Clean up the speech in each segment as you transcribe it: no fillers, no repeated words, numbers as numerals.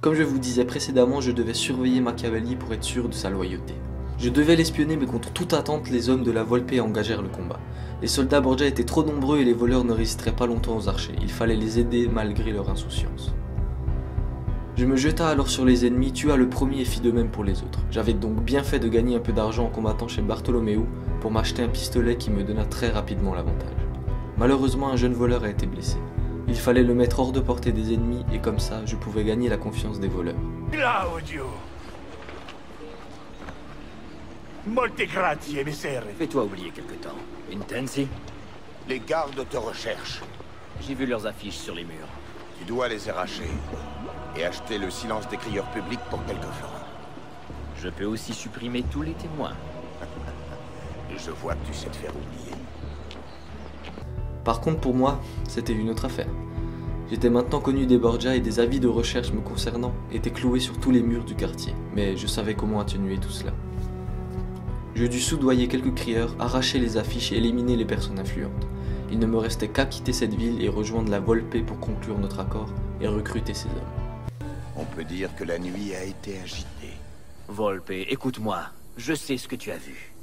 Comme je vous disais précédemment, je devais surveiller Machiavelli pour être sûr de sa loyauté. Je devais l'espionner, mais contre toute attente, les hommes de la Volpe engagèrent le combat. Les soldats Borgia étaient trop nombreux et les voleurs ne résisteraient pas longtemps aux archers. Il fallait les aider malgré leur insouciance. Je me jeta alors sur les ennemis, tua le premier et fis de même pour les autres. J'avais donc bien fait de gagner un peu d'argent en combattant chez Bartolomeo pour m'acheter un pistolet qui me donna très rapidement l'avantage. Malheureusement, un jeune voleur a été blessé. Il fallait le mettre hors de portée des ennemis et comme ça, je pouvais gagner la confiance des voleurs. Claudio! Molte grazie, messere. Fais-toi oublier quelque temps. Intensi? Les gardes te recherchent. J'ai vu leurs affiches sur les murs. Tu dois les arracher. Et acheter le silence des crieurs publics pour quelques florins. Je peux aussi supprimer tous les témoins. Je vois que tu sais te faire oublier. Par contre, pour moi, c'était une autre affaire. J'étais maintenant connu des Borgia et des avis de recherche me concernant étaient cloués sur tous les murs du quartier, mais je savais comment atténuer tout cela. Je dus soudoyer quelques crieurs, arracher les affiches et éliminer les personnes influentes. Il ne me restait qu'à quitter cette ville et rejoindre la Volpe pour conclure notre accord et recruter ces hommes. On peut dire que la nuit a été agitée. Volpe, écoute-moi. Je sais ce que tu as vu.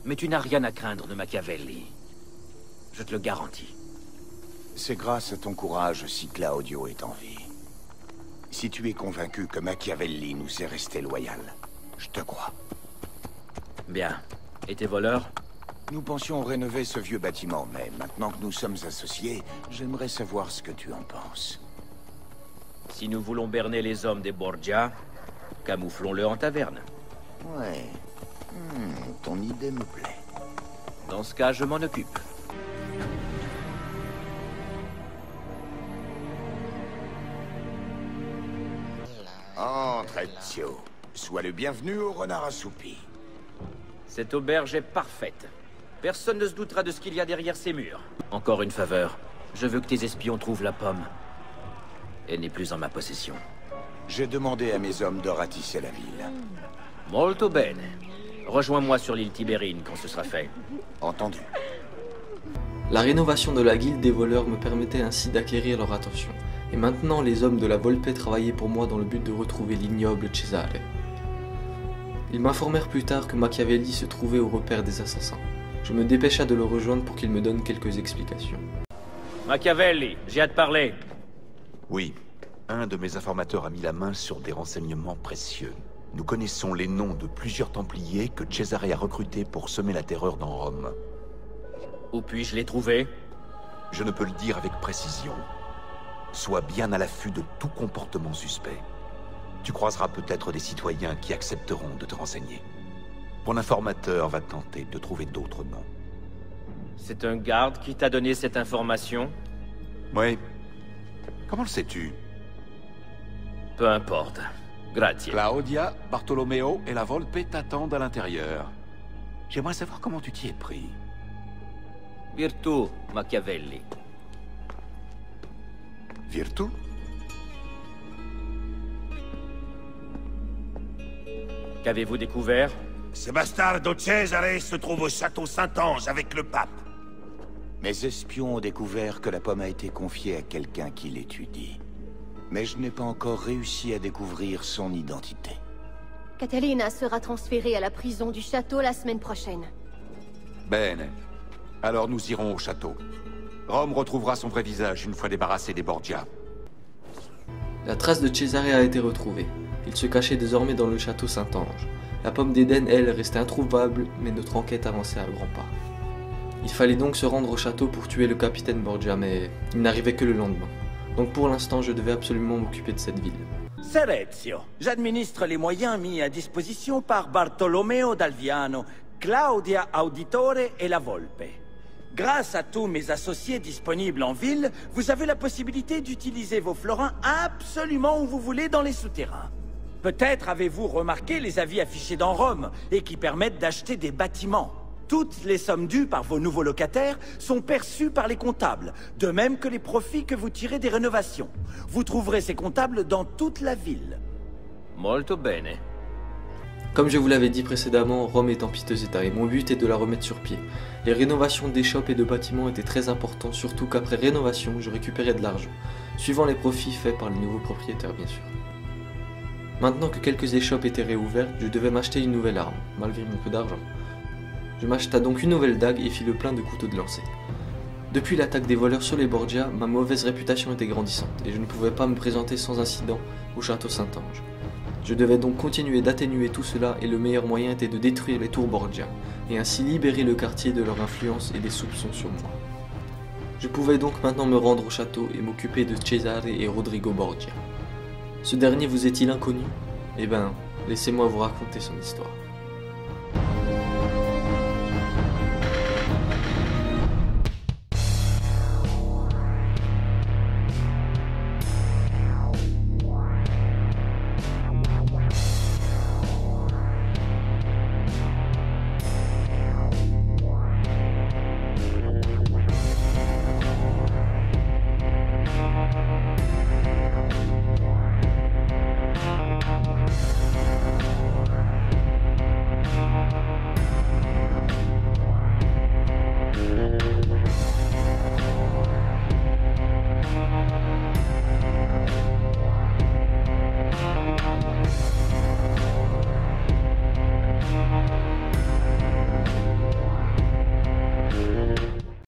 Mais tu n'as rien à craindre de Machiavelli. Je te le garantis. C'est grâce à ton courage si Claudio est en vie. Si tu es convaincu que Machiavelli nous est resté loyal, je te crois. Bien. Et tes voleurs? Nous pensions rénover ce vieux bâtiment, mais maintenant que nous sommes associés, j'aimerais savoir ce que tu en penses. Si nous voulons berner les hommes des Borgia, camouflons-le en taverne. Ouais. Ton idée me plaît. Dans ce cas, je m'en occupe. Entre, Ezio. Sois le bienvenu au Renard Assoupi. Cette auberge est parfaite. Personne ne se doutera de ce qu'il y a derrière ces murs. Encore une faveur. Je veux que tes espions trouvent la pomme. Elle n'est plus en ma possession. J'ai demandé à mes hommes de ratisser la ville. Molto bene. Rejoins-moi sur l'île Tibérine quand ce sera fait. Entendu. La rénovation de la guilde des voleurs me permettait ainsi d'acquérir leur attention. Et maintenant, les hommes de la Volpe travaillaient pour moi dans le but de retrouver l'ignoble Cesare. Ils m'informèrent plus tard que Machiavelli se trouvait au repère des assassins. Je me dépêcha de le rejoindre pour qu'il me donne quelques explications. Machiavelli, j'ai hâte de parler. Oui, un de mes informateurs a mis la main sur des renseignements précieux. Nous connaissons les noms de plusieurs Templiers que Cesare a recrutés pour semer la terreur dans Rome. Où puis-je les trouver? Je ne peux le dire avec précision. Sois bien à l'affût de tout comportement suspect. Tu croiseras peut-être des citoyens qui accepteront de te renseigner. Mon informateur va tenter de trouver d'autres noms. C'est un garde qui t'a donné cette information? Oui. Comment le sais-tu? Peu importe. Grazie. Claudia, Bartolomeo et la Volpe t'attendent à l'intérieur. J'aimerais savoir comment tu t'y es pris. Virtu, Machiavelli. Virtu? Qu'avez-vous découvert? Ce bastardo Cesare se trouve au château Saint-Ange avec le pape. Mes espions ont découvert que la pomme a été confiée à quelqu'un qui l'étudie. Mais je n'ai pas encore réussi à découvrir son identité. Catalina sera transférée à la prison du château la semaine prochaine. Bene. Alors nous irons au château. Rome retrouvera son vrai visage une fois débarrassé des Borgia. La trace de Cesare a été retrouvée. Il se cachait désormais dans le château Saint-Ange. La pomme d'Éden, elle, restait introuvable, mais notre enquête avançait à grands pas. Il fallait donc se rendre au château pour tuer le capitaine Borgia, mais il n'arrivait que le lendemain. Donc pour l'instant, je devais absolument m'occuper de cette ville. Serezio, j'administre les moyens mis à disposition par Bartolomeo d'Alviano, Claudia Auditore et la Volpe. Grâce à tous mes associés disponibles en ville, vous avez la possibilité d'utiliser vos florins absolument où vous voulez dans les souterrains. Peut-être avez-vous remarqué les avis affichés dans Rome et qui permettent d'acheter des bâtiments. Toutes les sommes dues par vos nouveaux locataires sont perçues par les comptables, de même que les profits que vous tirez des rénovations. Vous trouverez ces comptables dans toute la ville. Molto bene. Comme je vous l'avais dit précédemment, Rome est en piteux état et mon but est de la remettre sur pied. Les rénovations d'échoppes et de bâtiments étaient très importants, surtout qu'après rénovation, je récupérais de l'argent, suivant les profits faits par les nouveaux propriétaires bien sûr. Maintenant que quelques échoppes étaient réouvertes, je devais m'acheter une nouvelle arme, malgré mon peu d'argent. Je m'acheta donc une nouvelle dague et fis le plein de couteaux de lancer. Depuis l'attaque des voleurs sur les Borgia, ma mauvaise réputation était grandissante, et je ne pouvais pas me présenter sans incident au château Saint-Ange. Je devais donc continuer d'atténuer tout cela, et le meilleur moyen était de détruire les tours Borgia, et ainsi libérer le quartier de leur influence et des soupçons sur moi. Je pouvais donc maintenant me rendre au château et m'occuper de Cesare et Rodrigo Borgia. Ce dernier vous est-il inconnu? Eh ben, laissez-moi vous raconter son histoire.